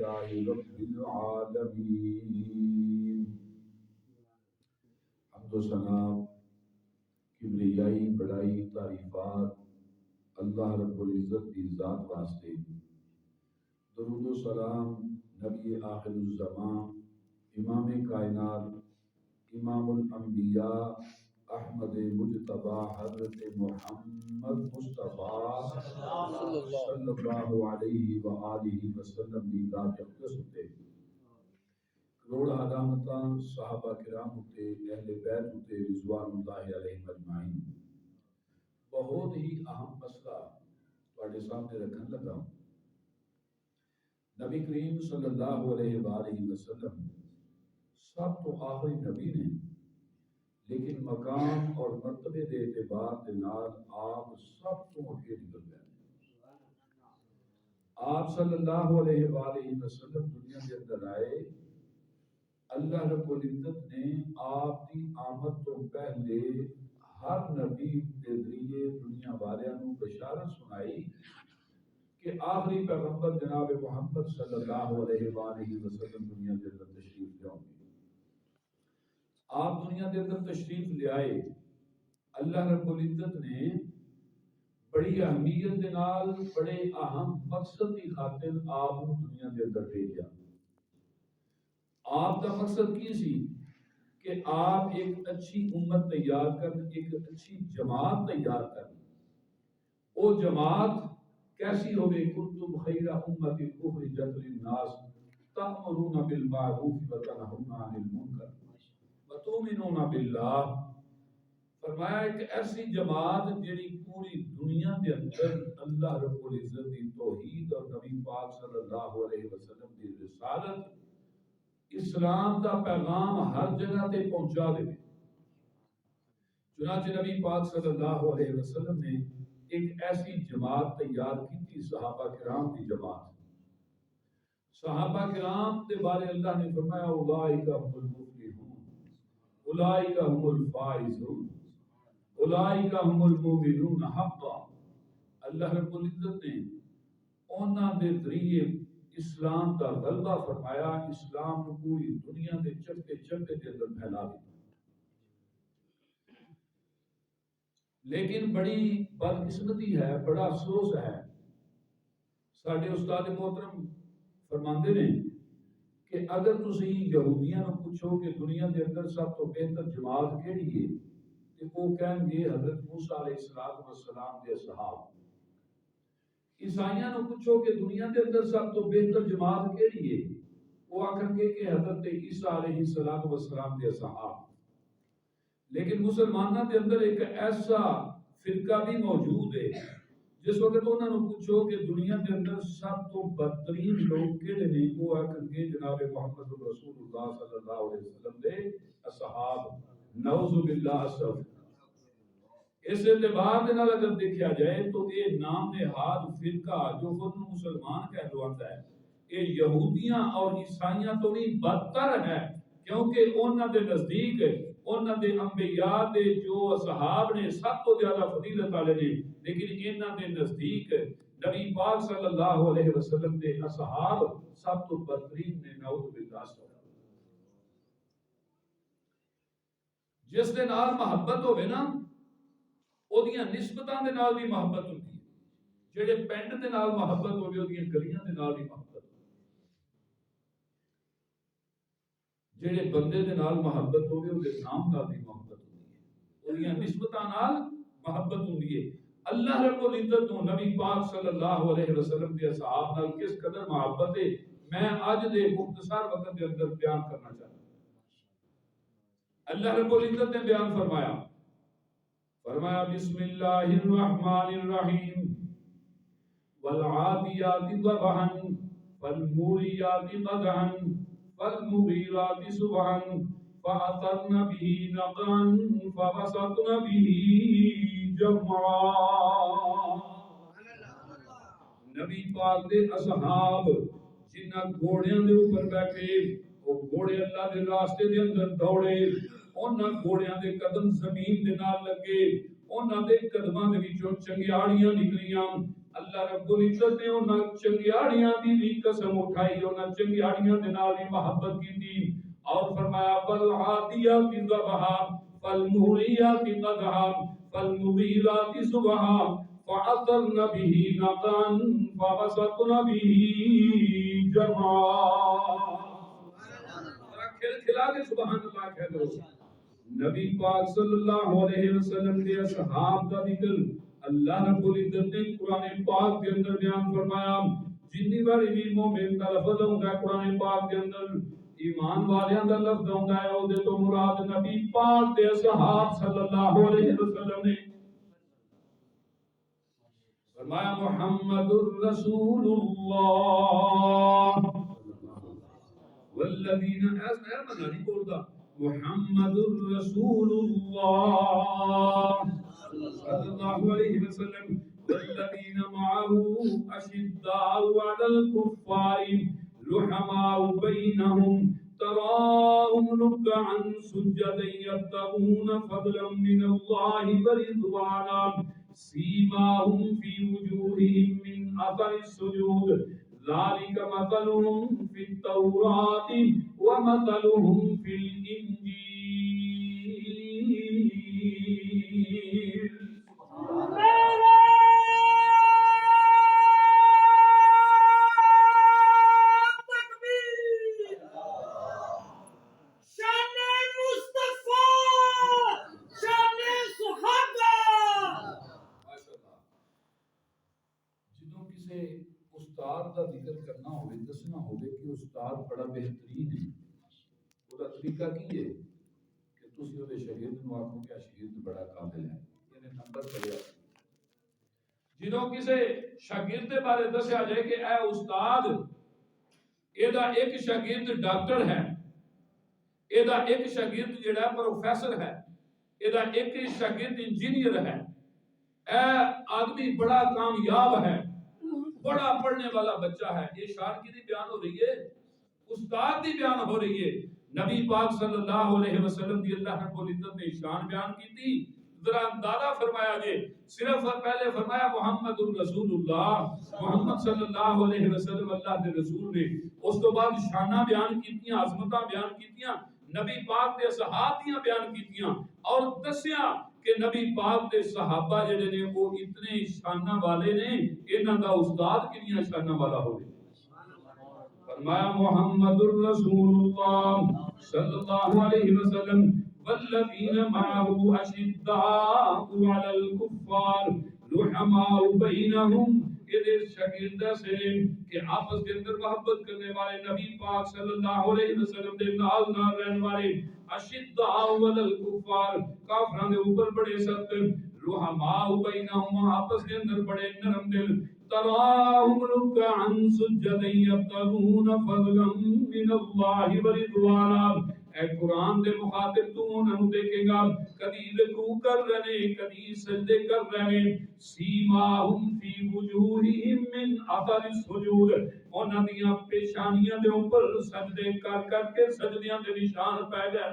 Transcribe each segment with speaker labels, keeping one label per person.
Speaker 1: لله رب العالمين. حمد و ثنا، کبریائی، بڑائی، تعریفات اللہ رب العزت کی ذات واسطے. درود و سلام نبی آخر الزمان، امام کائنات، امام الانبیاء، احمد مجتبی حضرت محمد مصطفیٰ صلی اللہ علیہ وآلہ وسلم دی ذات اقدس ہوتے. کروڑ علامتاں صحابہ کرام ہوتے، اہل بیت ہوتے رضوان اللہ علیہم اجمعین. بہت ہی اہم مسئلہ تواڈے سامنے رکھن لگا. نبی کریم صلی اللہ علیہ وآلہ وسلم سب تو آخری نبی نے، لیکن مقام اور مرتبے دے اعتبار دے نال آپ سب تو اگے نکل گئے. آپ صلی اللہ علیہ وآلہ وسلم دنیا کے اندر آئے. اللہ رب العزت نے آپ کی آمد تو پہلے ہر نبی کے ذریعے دنیا والیاں نوں بشارت سنائی کہ آخری پیغمبر جناب محمد صلی اللہ علیہ وآلہ وسلم دنیا کے اندر تشریف لے آؤں گے. آپ دنیا کے اندر تشریف لے آئے. اللہ رب العزت نے بڑی اہمیت دے نال بڑے اہم مقصد کی خاطر آپ کو دنیا کے اندر بھیجا. آپ کا مقصد کی سی کہ آپ ایک اچھی امت تیار کریں، ایک اچھی جماعت تیار کریں. وہ جماعت کیسی ہوگی؟ کنتم خیر امت اخرجت للناس تأمرون بالمعروف وتنہون عن المنکر وتؤمنون باللہ. فرمایا ایک ایسی جماعت جیڑی پوری دنیا کے اندر اللہ رب العزت کی توحید اور نبی پاک صلی اللہ علیہ وسلم کی رسالت، اسلام کا پیغام ہر جگہ تے پہنچا دے. چنانچہ نبی پاک صلی اللہ علیہ وسلم نے ایک ایسی جماعت تیار کی تھی، صحابہ کرام کی جماعت. صحابہ کرام کے بارے اللہ نے فرمایا اولئک هم المفلحون اولئک هم الفائزون اولئک هم المؤمنون حقا. اللہ رب العزت نے انہاں دے ذریعے اسلام کا غلبہ فرمایا، اسلام کو پوری دنیا کے چپے چپے کے اندر پھیلا دیا. لیکن بڑی بدقسمتی ہے، بڑا افسوس ہے. ساڈے استاد محترم فرماندے نے کہ اگر تسی یہودیاں نو پوچھو کہ دنیا کے اندر سب تو بہتر جماعت کیڑی ہے تے وہ کہیں گے حضرت موسیٰ علیہ السلام دے اصحاب. عیسائیاں نو پوچھو کہ دنیا کے اندر سب تو بہتر جماعت کیڑی ہے، وہ آکھن گے کہ حضرت عیسیٰ علیہ السلام دے اصحاب. لیکن مسلمانوں کے اندر ایک ایسا فرقہ بھی موجود ہے جس وقت انہوں نے پوچھو کہ دنیا کے اندر سب تو بدترین لوگ کیڑے نے، وہ آکھن گے جناب محمد رسول اللہ صلی اللہ علیہ وسلم دے اصحاب. نعوذ باللہ اسف. اس اعتبار کے نال اگر دیکھا جائے تو یہ نام نہاد فرقہ جو خود مسلمان کہلواتا ہے، یہ یہودیاں اور عیسائیاں تو بھی بدتر ہے، کیونکہ انہاں دے نزدیک انہاں دے انبیاء دے جو اصحاب نے سب تو زیادہ فضیلت والے نے، لیکن انہاں دے نزدیک نبی پاک صلی اللہ علیہ وسلم دے اصحاب سب تو بدترین نے. نعوذ باللہ. جس دے نال محبت ہوے نا، اودیاں نسبتاں دے نال بھی محبت ہوندی ہے. جڑے پنڈ دے نال محبت ہوے اودیاں گلیاں دے نال بھی محبت ہوندی ہے. جڑے بندے دے نال محبت ہوے اودے نام نال بھی محبت ہوندی ہے، اودیاں نسبتاں نال محبت ہوندی ہے. اللہ رب العزت نو نبی پاک صلی اللہ علیہ وسلم دے اصحاب نال کس قدر محبت ہے، میں اج دے مختصر وقت دے اندر بیان کرنا چاہتا ہوں. اللہ رب العزت نے بیان فرمایا بسم اللہ الرحمن الرحیم والعادیات ضبحا فالموریات قدحا فالمغیرات صبحا فأثرن به نقعا فوسطن به جمعا. نبی پاک دے اصحاب جنہ گھوڑیاں دے اوپر بیٹھے، وہ گھوڑے اللہ دے راستے دے اندر دوڑے، انہاں گھوڑیاں دے قدم زمین دے نال لگے، انہاں دے قدماں دے وچوں چنگیاڑیاں نکلیاں، اللہ رب العزت نے انہاں چنگیاڑیاں دی بھی قسم اٹھائی، انہاں چنگیاڑیاں دے نال بھی محبت کی اور فرمایا فالعادیات ضبحا فالموریات قدحا فالمغیرات صبحا فعثرن به نقعا فوسطن به جمعا۔ کھل کھلا کے سبحان اللہ کہہ دو۔ نبی پاک صلی اللہ علیہ وسلم کے اصحاب کا ذکر اللہ رب العزت نے قرآن پاک کے اندر بیان فرمایا۔ جنی بار بھی مومن کا لفظ ہوندا ہے قرآن پاک کے اندر، ایمان والیاں دا لفظ ہوندا ہے، او دے تو مراد نبی پاک دے اصحاب صلی اللہ علیہ وسلم نے فرمایا محمد الرسول اللہ والذین ایسا میں نہیں بولتا محمد الرسول اللہ صلی اللہ علیہ وسلم والذین معه اشداء علی الکفار رحماء بینہم تراهم رکعا سجدا یبتغون فضلا من اللہ ورضوانا سیماهم فی وجوہہم من اثر السجود ذلك مثلهم في التوراة ومثلهم في الإنجيل۔ استاد کا ذکر کرنا ہوئے دسنا ہوئے کہ استاد بڑا بہترین ہے، وہ طریقہ کی ہے کہ تسی وہ شاگرد نو آکھو کہ شاگرد بڑا قابل ہے، یعنی نمبر پڑھیا جدوں کسے شاگرد دے بارے دسیا جائے کہ اے استاد ایدا ایک شاگرد ڈاکٹر ہے، ایدا ایک شاگرد جڑا پروفیسر ہے، ایدا ایک شاگرد انجینئر ہے، اے آدمی بڑا کامیاب ہے، بڑا پڑھنے والا بچہ ہے، یہ شان کی دی بیان ہو رہی ہے، استاد دی بیان ہو رہی ہے۔ نبی پاک صلی اللہ علیہ وسلم دی اللہ رب العزت نے شان بیان کی تھی، ذرا اندازہ فرمایا جے، صرف پہلے فرمایا محمد الرسول اللہ، محمد صلی اللہ علیہ وسلم اللہ دے رسول نے، اس تو بعد شانہ بیان کیتیاں، عظمتاں بیان کیتیاں، نبی پاک دے صحابہ دیاں بیان کیتیاں اور دسیاں کہ نبی پاک دے صحابہ جڑے نے وہ اتنے شانہ والے نے، انہاں دا استاد کنیاں شانہ والا ہوئے۔ فرمایا محمد الرسول اللہ صلی اللہ علیہ وسلم والذین معه اشداء علی الکفار رحماء بینہم، یہ شاگرد سے کہ آپس کے اندر محبت کرنے والے، نبی پاک صلی اللہ علیہ وسلم دے نال نال رہنے والے، اشداء علی الکفار کافران دے اوپر بڑے سخت، رحماء بینہم آپس کے اندر بڑے نرم دل، تراہم رکعا سجدا یبتغون فضلا من اللہ ورضوانا۔ اے قرآن دے مخاطب تو انہوں دیکھے گا کدی رکوع کر رہے کدی سجدے کر رہے، سیماہم فی وجوہہم من اثر السجود، انہاں دیاں پیشانیاں دے اوپر سجدے کر کر کے سجدیاں دے نشان پہ گئے۔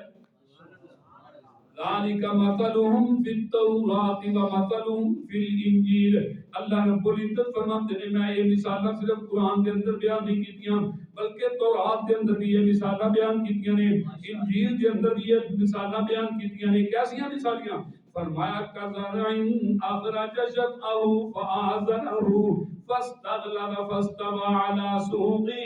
Speaker 1: ذالک مثلہم فی التوراۃ ومثلہم فی الانجیل۔ اللہ رب العزت فرماتے ہیں میں یہ مثالیں صرف قرآن کے اندر بیان نہیں کیتیاں بلکہ تورات کے اندر بھی یہ مثالیں بیان کیتیاں نے، انجیل کے اندر بھی یہ مثالیں بیان کیتیاں نے۔ کیسیاں مثالیاں؟ فرمایا کزرعن اخرج شطأہ فآزرہ فاستغلظ فاستوى على سوقه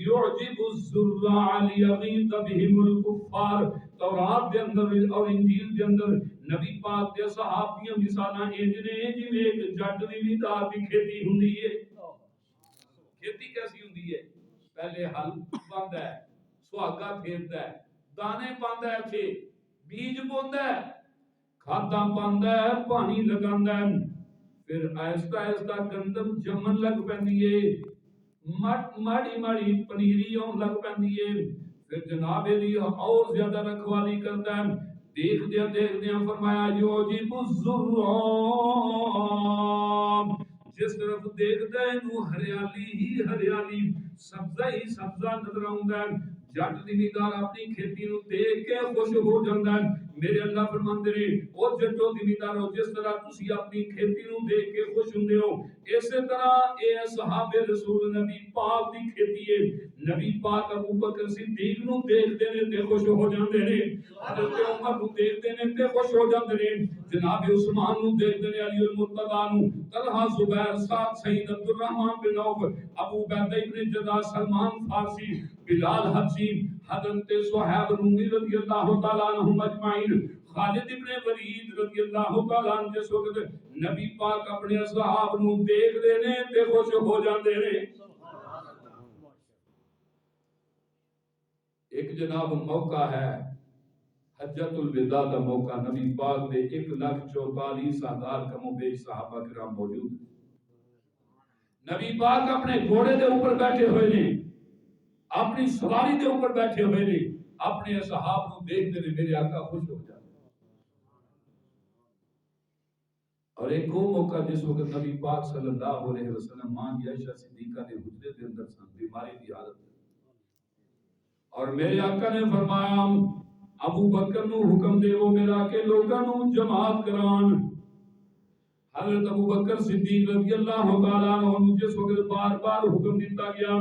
Speaker 1: يعجب الزراع ليغيظ بهم الكفار۔ تورات کے اندر اور انجیل کے اندر نبی پاک دے صحابیاں مثالاں انج نے جویں ایک جٹ دی بھی دار دی کھیتی ہوندی ہے۔ کھیتی کیسی ہوندی ہے؟ پہلے ہل باندا ہے، سہاگا پھیردا ہے، دانے پاندا ہے، تے بیج بوندا ہے، کھادا پاندا ہے، پانی لگاندا ہے، پھر آہستہ آہستہ گندم جمن لگ پیندی ہے، ماڑی ماڑی پنیری ہون لگ پیندی ہے، پھر جناب دی اور زیادہ رکھوالی کرتا ہے، دیکھ دیا فرمایا یعجب الزراع، جس طرف دیکھتا ہے نو ہریالی ہی ہریالی، سبزہ ہی سبزہ نظر آؤندا ہے، جٹ زمیندار اپنی کھیتی نو دیکھ کے خوش ہو جاندا ہے۔ میرے اللہ فرماندے نے او جٹو زمیندارو جس طرح تسی اپنی کھیتی نو دیکھ کے خوش ہوندے ہو، اسی طرح اے اصحاب رسول نبی پاک دی کھیتی ہے، نبی پاک ابو بکر صدیق نو دیکھدے نے تے خوش ہو جاندے نے، حضرت عمر نو دیکھدے نے تے خوش ہو جاندے نے، جناب عثمان نو دیکھدے نے، علی المرتضی نو، طلحہ زبیر سعد سعید عبد الرحمن بن عوف، ابو عبیدہ ابن جراح سلمان فارسی بلال حبشی حضرت صہیب رومی رضی اللہ تعالیٰ عنہم اجمعین خالد ابن ولید رضی اللہ تعالیٰ عنہ جس وقت نبی پاک اپنے اصحاب نو دیکھ دے نے تے خوش ہو جاندے نے۔ ایک جناب موقع ہے حجۃ الوداع کا موقع، نبی پاک دے 1,44,000 کم و بیش صحابہ کرام موجود ہیں۔ نبی پاک اپنے گھوڑے دے اوپر بیٹھے ہوئے نے، اپنی سواری دے اوپر بیٹھے ہوئے نے، اپنے اصحاب کو دیکھتے نے، میرے آقا خوش ہو جاتے۔ اور ایک وہ موقع جس وقت نبی پاک صلی اللہ علیہ وسلم ماں عائشہ صدیقہ نے حجرے کے اندر سن، بیماری کی حالت میں، اور میرے آقا نے فرمایا ابو بکر نو حکم دے وہ میرا کہ لوگاں نو جماعت کران۔ حضرت ابو بکر صدیق رضی اللہ تعالیٰ عنہ جس وقت بار بار حکم دیتا گیا،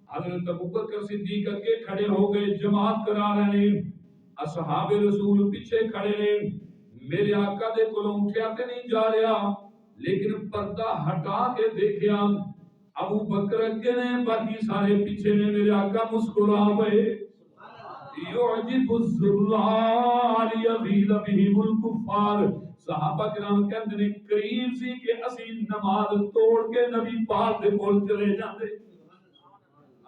Speaker 1: حضرت ابو بکر صدیق اگے کھڑے ہو گئے، جماعت کرا رہے ہیں، اصحاب رسول پیچھے کھڑے ہیں۔ میرے آقا دے کولوں اٹھیا تے نہیں جا رہا، لیکن پردہ ہٹا کے دیکھیا ابو بکر اگے نے، باقی سارے پیچھے نے۔ میرے آقا مسکرا ہوئے، یعجب الزلال یغیظ بہم الکفار۔ صحابہ کرام کہندے نے قریب سی کہ اسی نماز توڑ کے نبی پاک دے کول چلے جاندے۔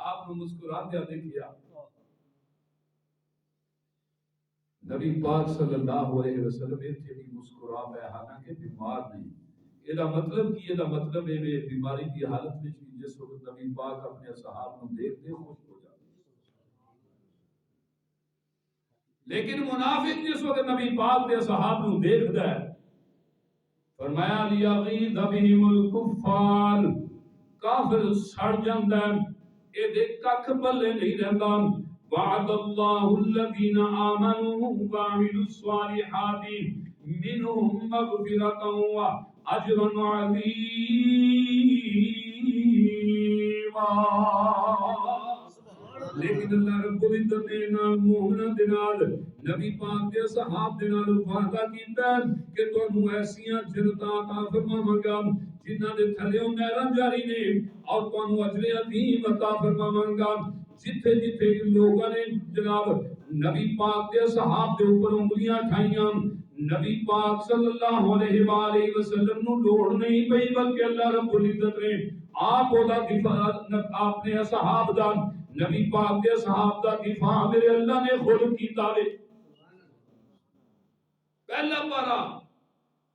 Speaker 1: آپ نے مسکراتے دیکھیا، نبی پاک صلی اللہ علیہ وسلم ایتھے بھی مسکرا پے، حالانکہ بیمار نہیں۔ یہ مطلب کی یہ مطلب ہے بیماری کی حالت میں جس وقت نبی پاک اپنے اصحاب کو دیکھتے خوش ہو جاتے، لیکن منافق جس وقت نبی پاک کے اصحاب کو دیکھتا ہے، فرمایا لیغیظ بہم الکفار، کافر سڑ جاندا ہے، اے دے ککھ بلے نہیں رہندا۔ وعد اللہ الذین آمنوا وعملوا الصالحات منہم مغفرۃ واجر عظیما۔ لیکن اللہ رب العزت نے مومناں دے نال، نبی پاک دے صحاب دے نال وعدہ کیتا کہ تانوں ایسیاں جنتاں عطا فرماواں گا جنہاں دے تھلیوں نہراں جاری نے، اور تانوں اجر عظیم عطا فرماواں گا۔ جتھے جتھے لوگوں نے جناب نبی پاک دے صحاب دے اوپر انگلیاں اٹھائیاں، نبی پاک صلی اللہ علیہ وآلہ وسلم نو لوڑ نہیں پئی، بلکہ اللہ رب العزت نے آپ دا دفاع اپنے اصحاب دا، نبی پاک دے صحاب دا دفاع میرے اللہ نے خود کیتا ہے۔ پہلا پارا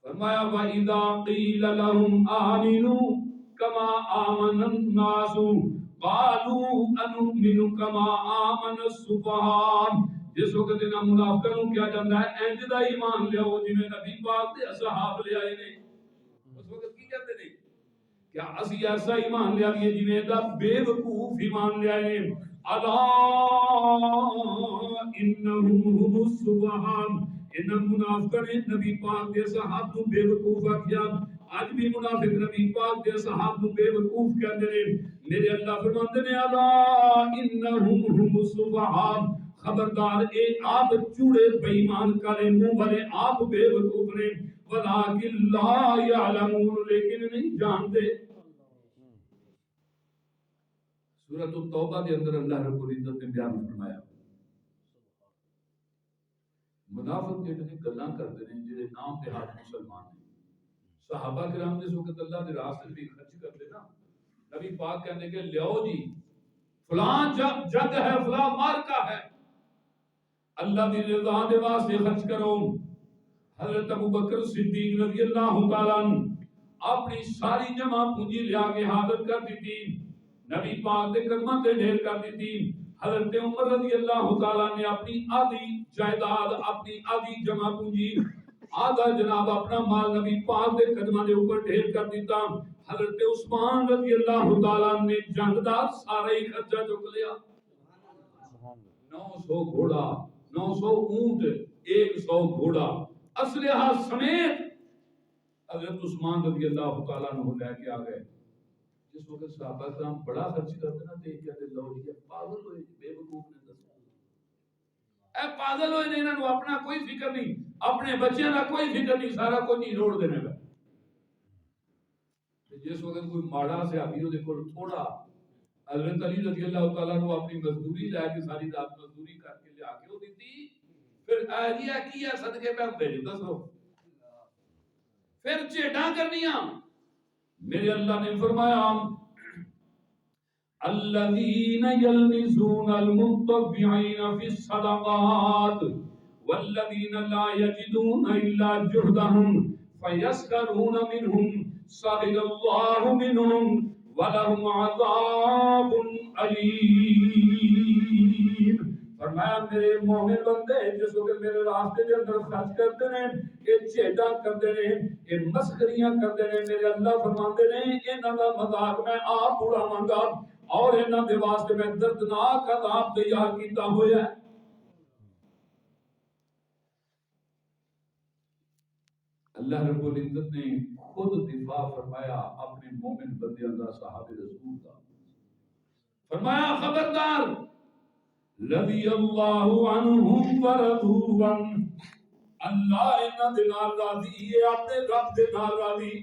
Speaker 1: فرمایا وَإِذَا قِيلَ لَهُمْ آمِنُوا كَمَا آمَنَ النَّاسُ قَالُوا أَنُؤْمِنُ كَمَا آمَنَ السُّفَهَاءُ۔ جس وقت انہاں منافقاں نوں کیا جاندا ہے انج دا ایمان لیاؤ جویں نبی پاک دے اصحاب لے آئے نے، اس وقت کی کہتے نے کیا اسی ایسا ایمان لیا لیے جویں دا بے وقوف ایمان لے آئے نے۔ الا انہم هم السفہاء، ان منافقاں نے نبی پاک دے صحابہ کو بے وقوف کیا۔ آج بھی منافق نبی پاک دے صحابہ کو بے وقوف کہندے نے۔ میرے اللہ فرماندے نے الا انہم هم السفہاء، خبردار اے آپ چوڑے بے ایمان کرے منہ بھرے آپ بے وقوف نے، ولکن لا یعلمون، لیکن نہیں جانتے۔ سورۃ التوبہ کے اندر اللہ رب العزت نے بیان فرمایا منافق جڑے گلاں کردے نے جڑے نام دیہات مسلمان ہیں، صحابہ کرام جس وقت اللہ کے راستے میں خرچ کرتے نا، نبی پاک کہنے کہ لیاؤ جی فلاں جنگ ہے، فلاں مارکا ہے، اللہ کی رضا دے واسطے خرچ کرو۔ حضرت ابو بکر صدیق رضی اللہ تعالیٰ عنہ اپنی ساری جمع پونجی لیا کے حاضر کر دی تھی، نبی پاک دے قدماں تے ڈھیر کر دی تھی۔ حضرت عمر رضی اللہ تعالیٰ نے اپنی آدھی جائیداد، اپنی آدھی جمع پونجی، آدھا جناب اپنا مال نبی پاک دے قدماں دے اوپر ڈھیر کر دیتا۔ حضرت عثمان رضی اللہ تعالیٰ نے جنگ دا سارا ہی خرچہ چک لیا. 900 گھوڑا، 900 اونٹ، 100 گھوڑا، اسلحہ سمیت حضرت عثمان رضی اللہ تعالیٰ عنہ لے کے آ گئے. جس وقت صحابہ کرام بڑا خرچ کرتے نا تے کہتے لو جی پاگل ہوئے بے وقوف نے دسیا اے پاگل ہوئے نے، انہاں نو اپنا کوئی فکر نہیں، اپنے بچیاں دا کوئی فکر نہیں، سارا کچھ نہیں روڑ دینے کا. جس وقت کوئی ماڑا صحابی دے کول تھوڑا، حضرت علی رضی اللہ تعالیٰ نے اپنی مزدوری لے کے ساری رات مزدوری کر کے لیا کے وہ دیتی، پھر آیا کیا صدقے پہ بھیج دسو، پھر چیڑا کرنیاں. میرے اللہ نے فرمایا الذین یلمزون المطوعین فی الصدقات والذین لا یجدون الا جہدہم فیسخرون منہم سخر اللہ منہم ولہم عذاب علیم. فرمایا میرے مومن بندے جس وقت میرے راستے کے اندر خرچ کرتے ہیں، یہ چیٹا کرتے ہیں، یہ مسخریاں کرتے ہیں، میرے اللہ فرماتے ہیں انہاں دا مذاق میں آپ اڑاواں گا اور انہاں دے واسطے میں دردناک عذاب تیار کیتا ہویا ہے. اللہ رب العزت نے خود دفاع فرمایا اپنے مومن بندیاں دا، صحابہ رسول دا. فرمایا خبردار رضی اللہ عنہم ورضوا عنہ، اللہ انہاں دے نال راضی ہے، اپنے رب دے نال راضی.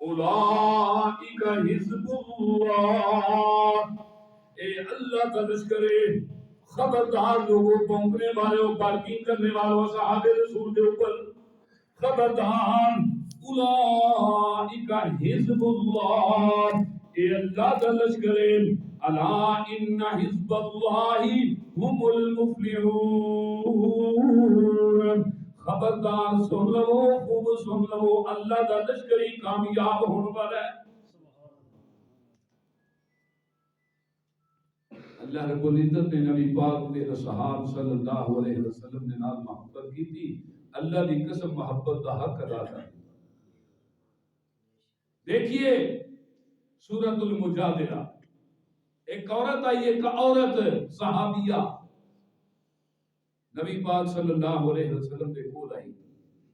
Speaker 1: اولئک حزب اللہ، اے اللہ کا لشکر ہے. خبردار لوگوں پونکنے والوں پارکنگ کرنے والوں صحابہ رسول کے اوپر خبردار. اولئک حزب اللہ، اے اللہ کا لشکر ہے. الا ان حزب اللہ هم المفلحون، خبردار سن لو، خوب سن لو، اللہ کا لشکر ہی کامیاب ہونے والا ہے. اللہ رب العزت نے نبی پاک کے اصحاب صلی اللہ علیہ وسلم نے نال محبت کی تھی. اللہ کی قسم محبت کا حق ادا کر. دیکھیے سورۃ المجادلہ، ایک عورت آئی، ایک عورت صحابیہ نبی پاک صلی اللہ علیہ وسلم کے کول آئی،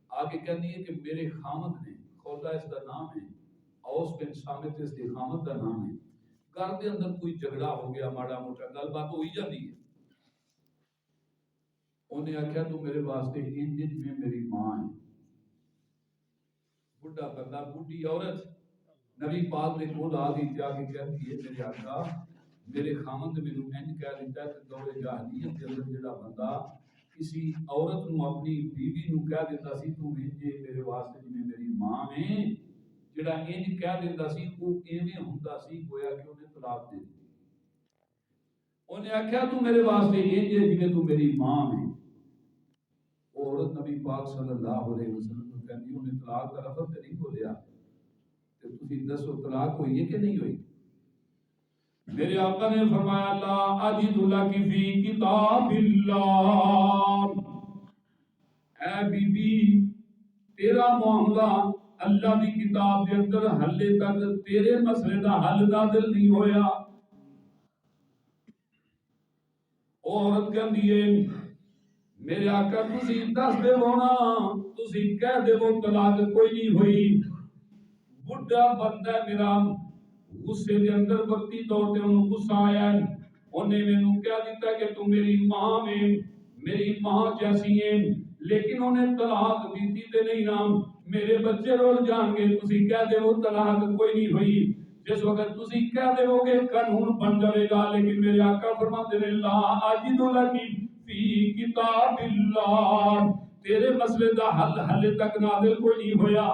Speaker 1: آگے کہنی ہے کہ میرے خامد نے، خولہ اس کا نام ہے، اوس بن صامت اس کے خامد کا نام ہے، گھر دے اندر کوئی جھگڑا ہو گیا، ماڑا موٹا گل بات ہوئی جاتی ہے. انہیں آخیا تو میرے واسطے انج میں میری ماں ہے. بڈھا بندہ، بڈھی عورت نبی پاک نے کول آ گئی، جا کے کہتی ہے میرے آقا میرے خامد نے مینوں انج کہہ دیتا ہے کہ دور جاہلیت کے اندر جڑا بندہ کسی عورت نو اپنی بیوی نو کہہ دیتا سی تو انج میرے واسطے جویں میری ماں ہے، جڑا انج کہہ دیتا سی وہ ایویں ہوندا سی گویا کہ انہیں طلاق دے دی. انہیں آخیا تو میرے واسطے انج جویں تو میری ماں ہے. وہ عورت نبی پاک صلی اللہ علیہ وسلم کو کہندی انہیں طلاق کا لفظ تے نہیں بولیا، تے تسی دسو طلاق ہوئی ہے کہ نہیں ہوئی؟ میرے آقا نے فرمایا لا اجد لک فی کتاب اللہ، اے بی بی تیرا معاملہ اللہ دی کتاب دے اندر حلے تک تیرے مسئلے دا حل نازل نہیں ہویا. او عورت کہندی ہے میرے آقا تسی دس دے ہونا، تسی کہہ دے وہ طلاق کوئی نہیں ہوئی. بڈھا بندہ میرا غصے دے اندر وقتی طور تے انہوں غصہ آیا ہے، انہیں میں نوں کہہ دیتا کہ تو میری ماں میں میری ماں جیسی ہے، لیکن انہیں طلاق دیتی تے نہیں نام میرے بچے رول جان گے. تسی کہہ دے وہ طلاق کوئی نہیں ہوئی. جس وقت تسی کہہ دے ہو گے قانون بن جائے گا، لیکن میرے آقا فرماتے ہیں لا اجد لک فی کتاب اللہ، تیرے مسئلے دا حل حل تک نازل کوئی نہیں ہویا.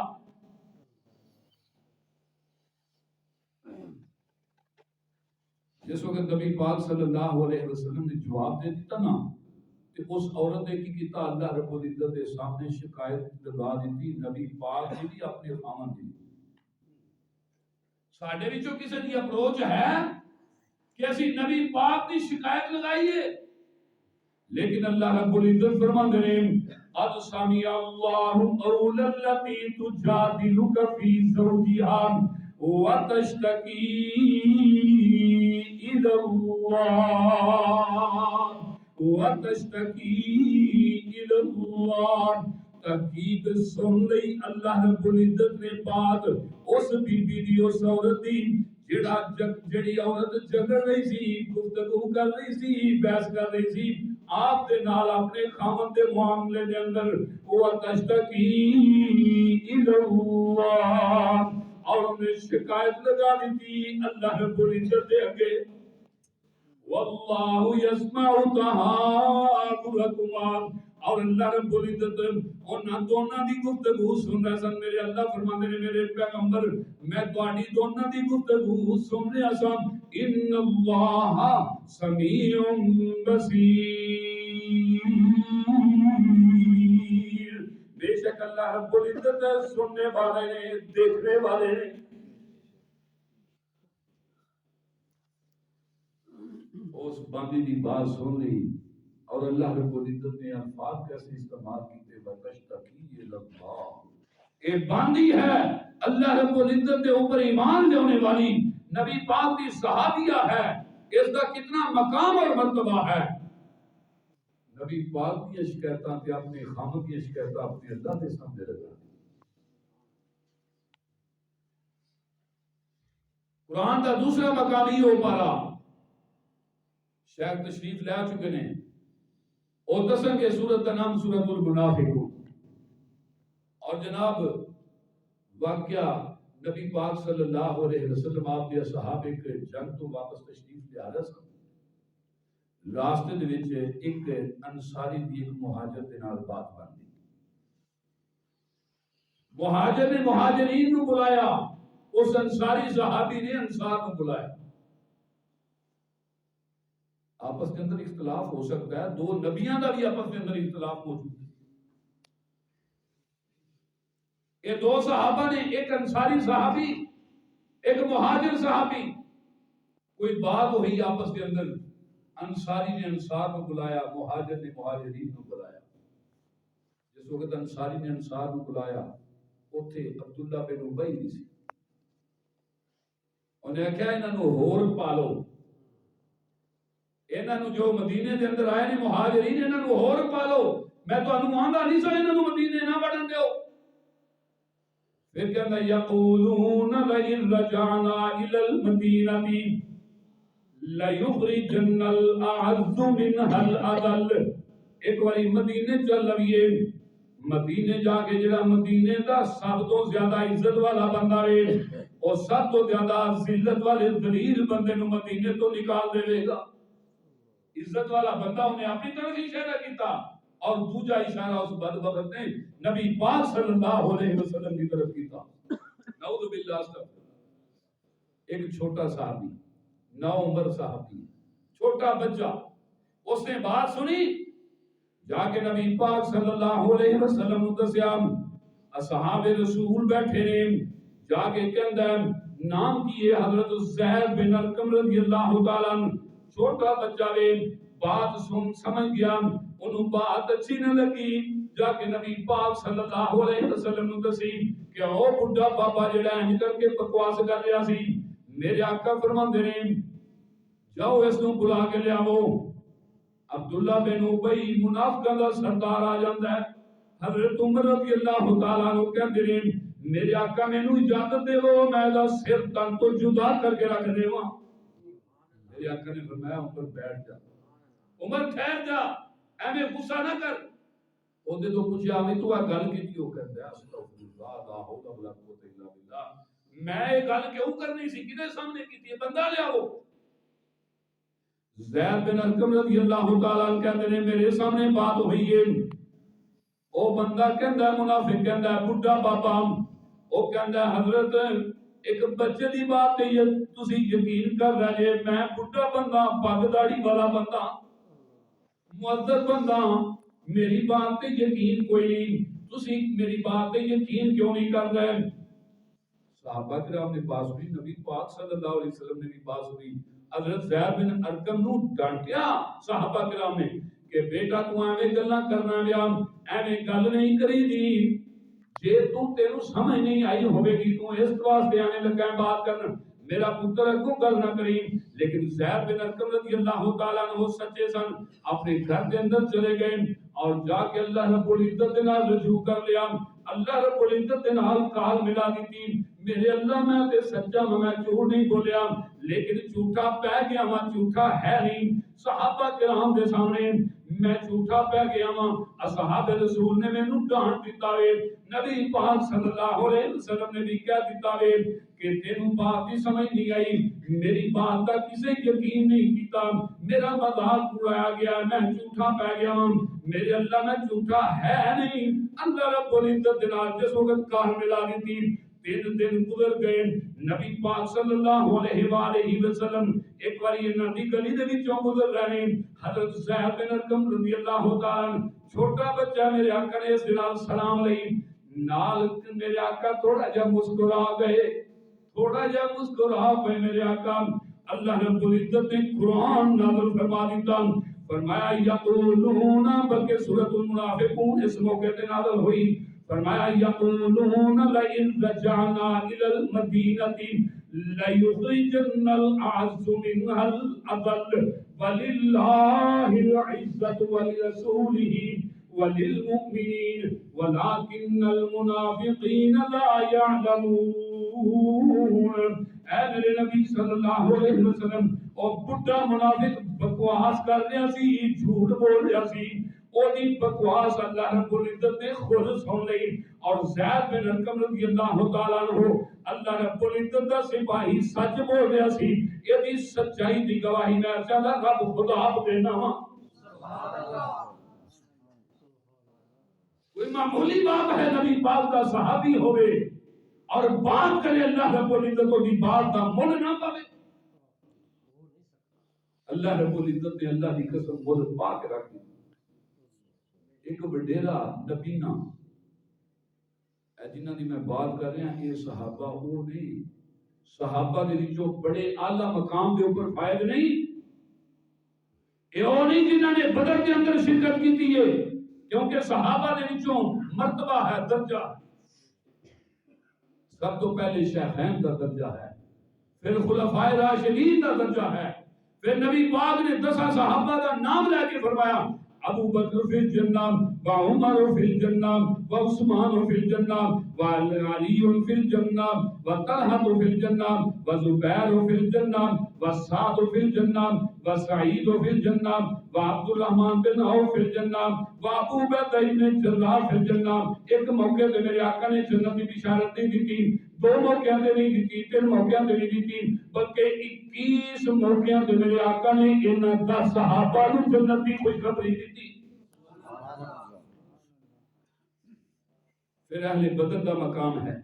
Speaker 1: جس وقت نبی پاک صلی اللہ علیہ وسلم نے جواب دے دیتا نا، کہ اس عورت نے کی کیتا، اللہ رب العزت کے سامنے شکایت لگا دیتی نبی پاک نے بھی اپنے خامن دی. ساڈے وچوں کسی دی اپروچ ہے کہ اسی نبی پاک دی شکایت لگائیے؟ لیکن اللہ رب العزت فرماتے ہیں قد سمع اللہ قول التی تجادلک فی زوجہا وتشتکی الی اللہ تحقیق سن لئی اللہ رب العزت نے بات اس بی بی دی اس عورت دی جڑی عورت جھگڑ رہی سی گفتگو کر رہی سی بحث کر رہی سی آپ دے نال اپنے خاوند دے معاملے دے اندر وہ تشتکی الی اللہ اور انہیں شکایت لگا دی تھی اللہ رب العزت دے اگے واللہ یسمع تحاورکما اور اللہ رب العزت انہاں دونوں دی گفتگو سن رہا سن میرے اللہ فرماندے نے میرے پیغمبر میں تہاڈی دونوں دی گفتگو سن رہا سن ان اللہ سمیع بصیر بے شک اللہ رب العزت سننے والے نے دیکھنے والے نے اس باندی دی بات سن لی اور اللہ رب العزت نے الفاظ کیسے استعمال کیتے وتشتکی اللہ اے باندی ہے اللہ رب العزت کے اوپر ایمان لینے والی نبی پاک کی صحابیہ ہے اس کا کتنا مقام اور مرتبہ ہے نبی پاک کی شکایتاں تے اپنے خامد کی شکایتاں اپنے اللہ کے سامنے رکھا قرآن کا دوسرا مقام ہی ہو پارا شیخ تشریف لے چکے ہیں اور دسن کے سورت کا نام سورت المنافقون اور جناب واقعہ نبی پاک صلی اللہ علیہ وسلم آپ کے صحابہ کے جنگ تو واپس تشریف لے آ رہا سن راستے دے وچ ایک انصاری دی ایک مہاجر دے نال بات بن گئی مہاجر نے مہاجرین کو بلایا اس انصاری صحابی نے انصار کو بلایا آپس کے اندر اختلاف ہو سکتا ہے دو نبیوں کا بھی آپس کے اندر اختلاف موجود ہے یہ دو صحابہ نے ایک انصاری صحابی ایک مہاجر صحابی کوئی بات ہوئی آپس کے اندر انصاری نے انصار کو بلایا مہاجر نے مہاجرین کو بلایا جس وقت انصاری نے انصار کو بلایا اوتھے عبداللہ بن ابی نہیں سی انہیں کہا انہوں ہور پالو انہوں جو مدینے دے اندر آئے نے مہاجرین انہوں ہور پالو میں تو انہوں آندہ نہیں سا انہوں مدینے نہ بڑھن دیو پھر کہتا یقولون لئن رجعنا الى المدینہ لَيُخْرِجَنَّ الْأَعَزُّ مِنْهَا الْأَذَلُّ ایک باری مدینے چل لویے مدینے جا کے جڑا مدینے دا سب تو زیادہ عزت والا بندہ ہے اور سب تو زیادہ ذلت والے ذلیل بندے نو مدینے تو نکال دے گا عزت والا بندہ انہیں اپنی طرف اشارہ کیتا اور دوجا اشارہ اس بدبخت نے نبی پاک صلی اللہ علیہ وسلم کی طرف کیتا نعوذ باللہ استغفر ایک چھوٹا صحابی 9 عمر صحابی چھوٹا بچہ اس نے بات سنی جا کے نبی پاک صلی اللہ علیہ وسلم دسیا اصحاب رسول بیٹھے نے جا کے کہندا نام کی ہے حضرت زید بن ارقم رضی اللہ تعالیٰ عنہ چھوٹا بچہ وے بات سمجھ گیا انہوں بات اچھی نہ لگی جا کے نبی پاک صلی اللہ علیہ وسلم دسی کہ او بڈھا بابا جڑا ہے کر کے بکواس کر رہا سی میرے آقا فرماندے نے جاؤ اس نو بلا کے لے آو عبداللہ بن ابی منافقاں دا سردار آ جاندا ہے حضرت عمر رضی اللہ تعالیٰ عنہ کہندے نے میرے آقا مینوں اجازت دیو میں دا سر تن تو جدا کر کے رکھ دیواں میرے آقا نے فرمایا عمر بیٹھ جا عمر ٹھہر جا ایویں غصہ نہ کر اودے تو پوچھیا میں تو گل کیتی او کہندا استغفر اللہ لا حول ولا قوت الا باللہ میں یہ گل کیوں کرنی سی کدے سامنے کیتی ہے بندہ لے آو زید بن ارقم رضی اللہ تعالیٰ عنہ کہتے ہیں میرے سامنے بات ہوئی ہے او بندہ کہندا ہے منافق کہندا ہے بڈھا بابا او کہندا ہے حضرت ایک بچے دی بات تے تسی یقین کر رہے جے میں بڈھا بندہ پگ داڑھی والا بندہ معزز بندہ میری بات تے یقین کوئی نہیں تسی میری بات تے یقین کیوں نہیں کر رہے صحابہ کرام نے بات سنی نبی پاک صلی اللہ علیہ وسلم نے بھی بات سنی حضرت زید بن ارقم نو ڈانٹیا صحابہ کرام نے کہ بیٹا تو ایویں گلاں کرنا پیا، ایویں گل نہیں کری دی، جے تو تینوں سمجھ نہیں آئی ہوے گی تو اس واسطے آنے لگا ہے بات کرنا، میرا پتر اگوں گل نہ کری۔ لیکن زید بن ارقم رضی اللہ تعالیٰ عنہ سچے سن، اپنے گھر کے اندر چلے گئے اور جا کے اللہ رب العزت کے نال رجوع کر لیا، اللہ رب العزت کے نال کال ملا دیتی، میرے اللہ میں تے سچا میں جھوٹ نہیں بولیا، لیکن جھوٹا پہ گیا ہاں، جھوٹا ہے نہیں، صحابہ کرام دے سامنے میں جھوٹا پہ گیا ہاں، اصحاب رسول نے مینوں ڈانٹ دیتا وے، نبی پاک صلی اللہ علیہ وسلم نے بھی کہہ دیتا وے کہ تینوں بات ہی سمجھ نہیں آئی، میری بات کا کسے یقین نہیں کیتا، میرا مذاق اڑایا گیا، میں جھوٹا پہ گیا ہوں، میرے اللہ میں جھوٹا ہے نہیں۔ اللہ رب العزت دنال جس وقت کار ملا دیتی، 3 دن گزر گئے، نبی پاک صلی اللہ علیہ وآلہ وسلم ایک بار یہ نبی گلی دے وچوں گزر رہے ہیں، حضرت زید بن ارقم رضی اللہ تعالیٰ، چھوٹا بچہ میرے آقا نے اس نال سلام لئی، نال میرے آقا تھوڑا جا مسکرا گئے، تھوڑا جا مسکرا پہ میرے آقا، اللہ رب العزت نے قرآن نازل فرما دیتا، فرمایا یقولون، بلکہ سورۃ المنافقون اس موقع تے نازل ہوئی، فرمایا یقولون لئن رجعنا الى المدینہ لیخرجن الاعز منها الاذل وللہ العزت ولرسولہ وللمؤمنین ولكن المنافقین لا يعلمون۔ اے میرے نبی صلی اللہ علیہ وسلم، او بڑا منافق بکواس کر رہا سی، جھوٹ بول رہا سی، او دی بکواس اللہ رب العزت نے خود سن لئی، اور زید بن ارقم رضی اللہ تعالیٰ عنہ اللہ رب العزت دا سپاہی سچ بول رہا سی، یہ دی سچائی دی گواہی میں چاہتا رب خدا دینا ہاں۔ کوئی معمولی بات ہے نبی پاک کا صحابی ہوئے اور بات کرے اللہ رب العزت کی بات کا مل نہ پاوے، اللہ رب العزت نے اللہ کی قسم مل پا کے رکھ دی۔ ایک وڈیرا نبینا جنہاں دی میں بات کر رہا ہوں، یہ صحابہ وہ نہیں، صحابہ دے جو بڑے اعلیٰ مقام دے اوپر فائد نہیں، یہ وہ نہیں جنہاں نے بدر کے اندر شرکت کی تھی، کیونکہ صحابہ دے وچوں مرتبہ ہے، درجہ سب تو پہلے شیخین کا درجہ ہے، پھر خلفائے راشدین کا درجہ ہے، پھر نبی پاک نے 10 صحابہ کا نام لے کے فرمایا ابو بکر فی الجنہ و عمر فی الجنہ و عثمان فی الجنہ و علی فی الجنہ و طلحہ فی الجنہ و زبیر فی الجنہ و سعد فی الجنہ و سعید فی الجنہ و عبد الرحمن بن عوف فی الجنہ و ابو عبیدہ بن جراح فی الجنہ۔ ایک موقع تے میرے آقا نے جنت کی بشارت نہیں دیتی، 2 موقع تے نہیں دیتی، 3 موقع تے نہیں دیتی، بلکہ 21 موقع تے میرے آقا نے انہاں 10 صحابہ نوں جنت کی خوشخبری دیتی۔ پھر اہل بدر کا مقام ہے،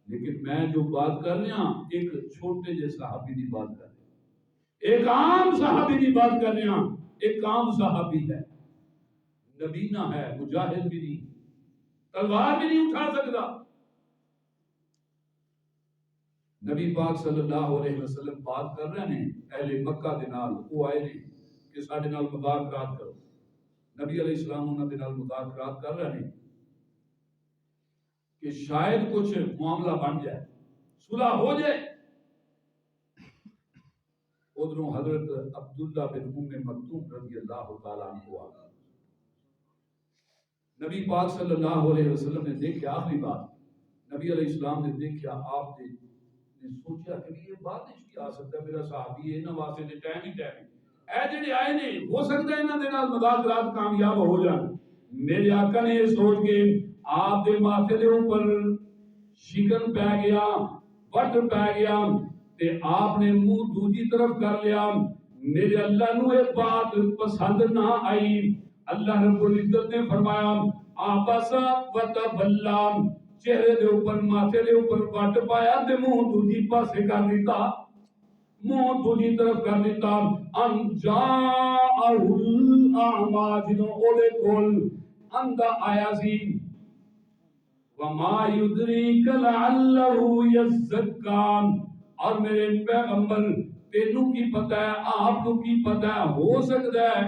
Speaker 1: لیکن میں جو بات کر رہا ہوں ایک چھوٹے جے صحابی دی بات کر رہا ہوں، ایک عام صحابی دی بات کر رہا ہوں، ایک عام صحابی ہے، نبینا ہے، مجاہد بھی نہیں، تلوار بھی نہیں اٹھا سکتا۔ نبی پاک صلی اللہ علیہ وسلم بات کر رہے ہیں اہل مکہ دے نال، وہ آئے نے کہ ساڈے نال مذاکرات کرو، نبی علیہ السلام انہاں دے نال مذاکرات کر رہے ہیں کہ شاید کچھ معاملہ بن جائے، صلح ہو جائے۔ ادھروں حضرت عبداللہ بن ام مکتوم رضی اللہ تعالیٰ عنہ آ گئے، نبی پاک صلی اللہ علیہ وسلم نے دیکھا، آخری بات نبی علیہ السلام نے دیکھا، آپ نے سوچا کہ یہ بات نہیں آ سکتا، میرا صحابی ہے، انہاں واسطے تے ٹائم ہی ٹائم اے جڑے آئے نے، ہو سکتا ہے انہاں دے نال مذاکرات کامیاب ہو جان۔ میرے آقا نے یہ سوچ کے آپ دے ماتھے دے اوپر شکن پہ گیا، وٹ پہ گیا، تے آپ نے منہ دوجی طرف کر لیا۔ میرے اللہ نو یہ بات پسند نہ آئی، اللہ رب العزت نے فرمایا آبسا وتولا، چہرے دے اوپر ماتھے دے اوپر وٹ پایا تے منہ دوجی پاسے کر دیتا، منہ دوجی طرف کر دیتا۔ ان جاءہ الاعمیٰ، جنہوں اولے کول اندھا آیا سی، وما یدریک لعلہ یزکا، اور میرے پیغمبر تینوں کی پتہ ہے، آپ کو کی پتہ ہے، ہو سکتا ہے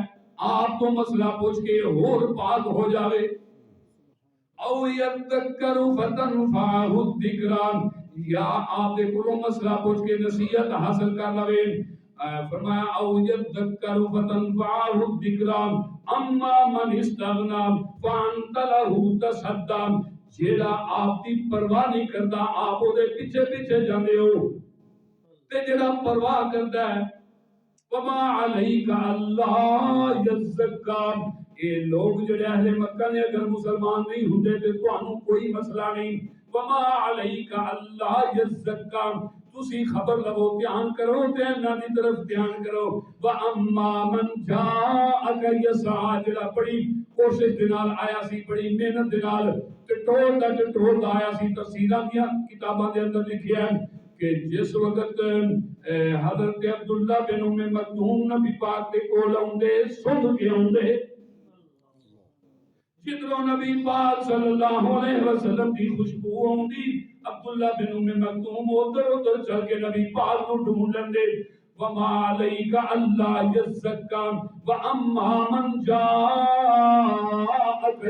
Speaker 1: آپ تو مسئلہ پوچھ کے اور پاک ہو جاوے. او یذکر فتنفعہ الذکران، یا آپ دے کولوں مسئلہ پوچھ کے نصیحت حاصل کر لوے. فرمایا او یذکر فتنفعہ الذکران اما من استغنا فانت لہ تصدی، جیڑا آپ دی پرواہ نہیں کردا آپ دے پیچھے پیچھے جاندے ہو، تے جیڑا پرواہ کردا ہے وما علیک اللہ یزکا، اے لوگ جڑے اہل مکہ نے اگر مسلمان نہیں ہوندے تے تانوں کوئی مسئلہ نہیں. وما علیک اللہ یزکا، تسی خبر لو دھیان کرو تے انہاں دی طرف دھیان کرو. واما من جاءک یسعی، جڑا بڑی کوشش دے نال آیا سی، بڑی محنت دے نال ٹٹول دا آیا سی. تفسیراں دیاں کتاباں دے اندر لکھیا ہے کہ جس وقت حضرت عبداللہ بن ام مکتوم نبی پاک دے کول آوندے سن کے آوندے، جدروں نبی پاک صلی اللہ علیہ وسلم دی خوشبو آوندی، عبداللہ بن ام مکتوم ادھر ادھر چل کے نبی پاک نو ڈھونڈ لیندے. وما علیک اللہ یزکا واما من جاءک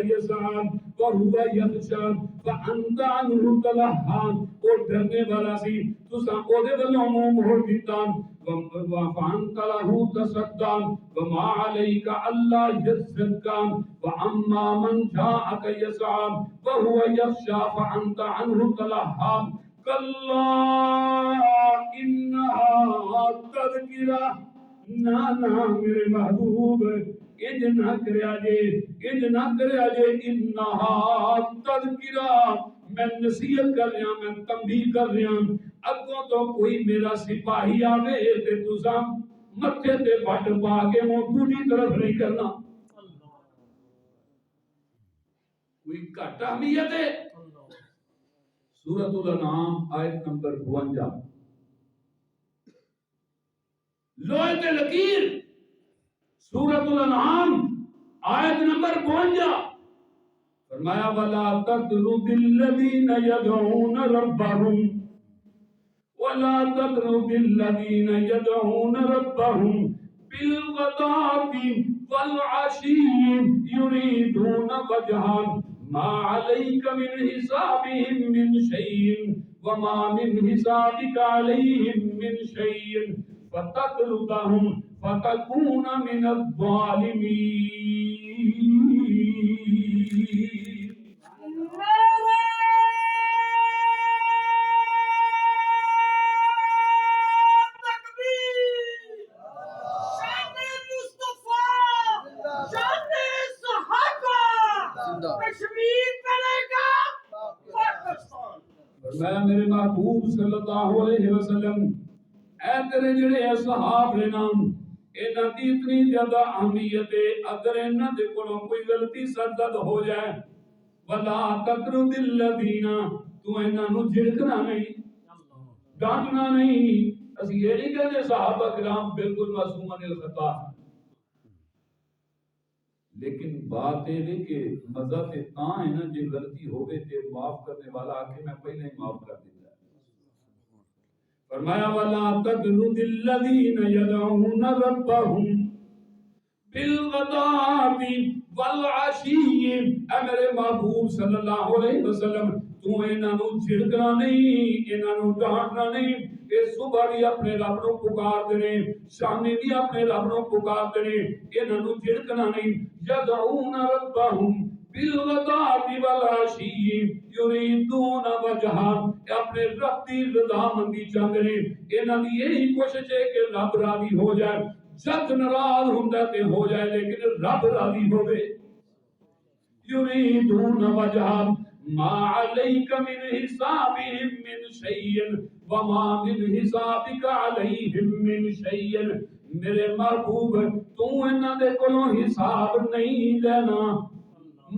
Speaker 1: یسعی وہو یخشی فانت عنہ تلہی، وہ ڈرنے والا سی تساں او دے ولوں منہ موڑ دیتا. وانت لہ تصدی وما علیک اللہ یزکا واما من جاءک یسعی وہو یخشی فانت عنہ تلہی. کلا انہا تذکرہ، نانا میرے محبوب انج نہ کریا جے، انج نہ کریا جے. انہا تذکرہ، میں نصیحت کر رہا، میں تنبیہ کر رہا. اگوں تو کوئی میرا سپاہی آوے تے تساں متھے تے وٹ پا کے منہ دوجی طرف نہیں کرنا. کوئی گھٹ اہمیت ہے. سورۃ الانعام آیت نمبر 52، لوہے تے لکیر، سورۃ الانعام آیت نمبر 52. فرمایا ولا تطرد الذین یدعون ربهم ولا تطرد الذین یدعون ربهم بالغداة والعشی یریدون وجہہ ما علیک من حسابهم من شیء وما من حسابک علیہم من شیء فتطردهم فتکون من الظالمین. میرے محبوب صلی اللہ علیہ وسلم، اے تیرے جڑے اصحاب نے نام، انہاں دی اتنی زیادہ اہمیت ہے، اگر انہاں دے کولوں کوئی غلطی سرزد ہو جائے، ولا تطرد الذین، تو انہاں نو جھڑکنا نہیں، ڈانٹنا نہیں. اسی یہ نہیں کہتے صحابہ کرام بالکل معصومن الخطا، لیکن بات یہ ہے کہ مزہ تے تاں ہے نا جے غلطی ہوئے تے معاف کرنے والا آکے میں پہلے ہی معاف کر دیتا ہے. فرمایا وَلَا تَطْرُدِ الَّذِينَ يَدْعُونَ رَبَّهُمْ بِالْغَدَاةِ وَالْعَشِيِّ، اے میرے محبوب صلی اللہ علیہ وسلم، تو انہاں نو جھڑکنا نہیں، انہاں نو ڈانٹنا نہیں. کہ صبح بھی اپنے رب نو پکار دینے، شامی بھی اپنے رب نو پکار دینے، انہاں نو جھڑکنا نہیں. یدعون ربہم بالغداۃ والعشی یریدون وجہہ، اپنے رب دی رضا مندی چاہتے ہیں. انہاں دی یہی کوشش ہے کہ رب راضی ہو جائے. جد ناراض ہوندا تے ہو جائے لیکن رب راضی ہوے. یریدون وجہہ ما علیک من حسابہم من شیء وما من حسابک علیہم من شیء. میرے محبوب تو انہاں دے کولوں حساب نہیں لینا.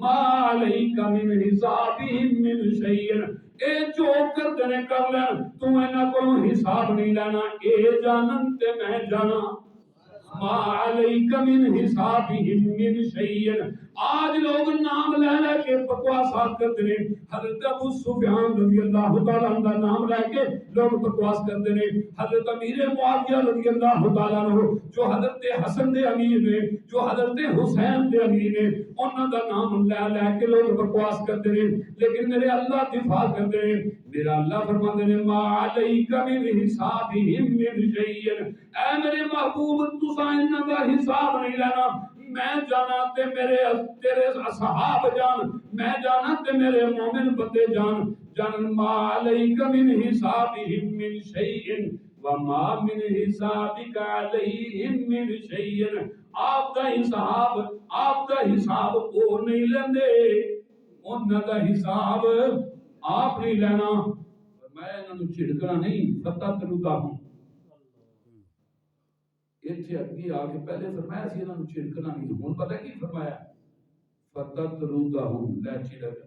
Speaker 1: ما علیک من حسابہم من شیء، اے جو کردے نے کر لین، تو انہاں کولوں حساب نہیں لینا. اے جانن تے میں جانا. ما علیک من حسابہم من شیء، آج لوگ نام لے لے کے بکواسات کرتے ہیں. حضرت ابو سفیان رضی اللہ تعالیٰ عنہ کا نام لے کے لوگ بکواس کرتے ہیں. حضرت امیر معاویہ رضی اللہ تعالیٰ عنہ جو حضرت حسن دے امیر نے, جو حضرت حسین دے امیر نے, انہوں کا نام لے لے کے لوگ بکواس کرتے ہیں. لیکن میرے اللہ دفاع کرتے ہیں. میرا اللہ فرماتے ہیں ما علیک من حسابہم من شیء, اے میرے محبوب تساں انہاں دا حساب نہیں لینا. میں جانا تے میرے تیرے اصحاب جان, میں جانا تے میرے مومن بندے جان. جان ما علیک من حسابہم من شیء وما من حسابک علیہم من شیء. آپ دا حساب وہ نہیں لیندے, انہاں دا حساب آپ نہیں لینا. میں انہاں نوں چھڑکنا نہیں, فتترکہم. اتنے اگے آ کے پہلے فرمایا سی انہاں نوں چھڑکنا نہیں, ہن پتہ کی فرمایا فتترکہم, لے چھڑک.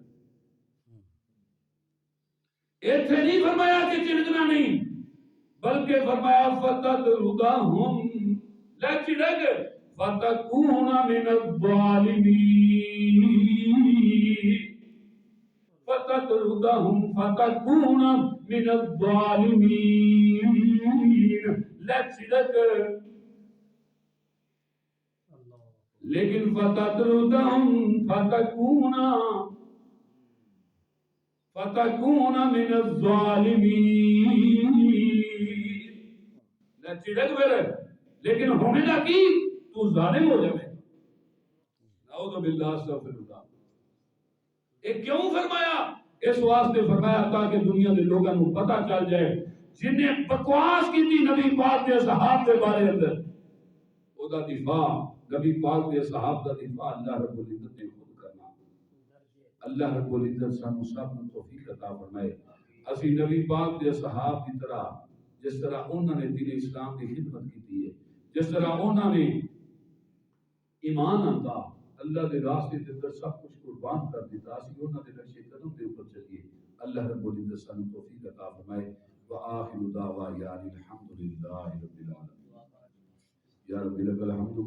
Speaker 1: اتنے نہیں فرمایا کہ چھڑکنا نہیں, بلکہ فرمایا فتترکہم, لے چھڑک. فتکون من الظالمین, فتترکہم فتکون من الظالمین, لے چھڑک. لیکن فتترکہم فتکون من الظالمین, لے چھڑک پھر. لیکن ہونے نہ کی تو ظالم ہو جائے. نعوذ باللہ استغفر اللہ. یہ کیوں فرمایا؟ اس واسطے فرمایا تاکہ دنیا کے لوگوں کو پتہ چل جائے جنہیں بکواس کی تھی نبی پاک کے صحابہ کے بارے اندر, او دا دفاع, نبی پاک کے صحابہ کا دفاع اللہ رب العزت نے خود کرنا. اللہ رب العزت سانو سب کو توفیق عطا فرمائے. اسی نبی پاک کے صحابہ کی طرح جس طرح انہوں نے دین اسلام کی خدمت کی ہے, جس طرح انہوں نے ایمان آتا اللہ کے راستے کے اندر سب کچھ قربان کر دیتا, اسی انہوں نے نقشے قدم کے اوپر چلیے. اللہ رب العزت سانو توفیق عطا فرمائے. وآخر دعوانا الحمد للہ رب العالمین. یا رب لک الحمد.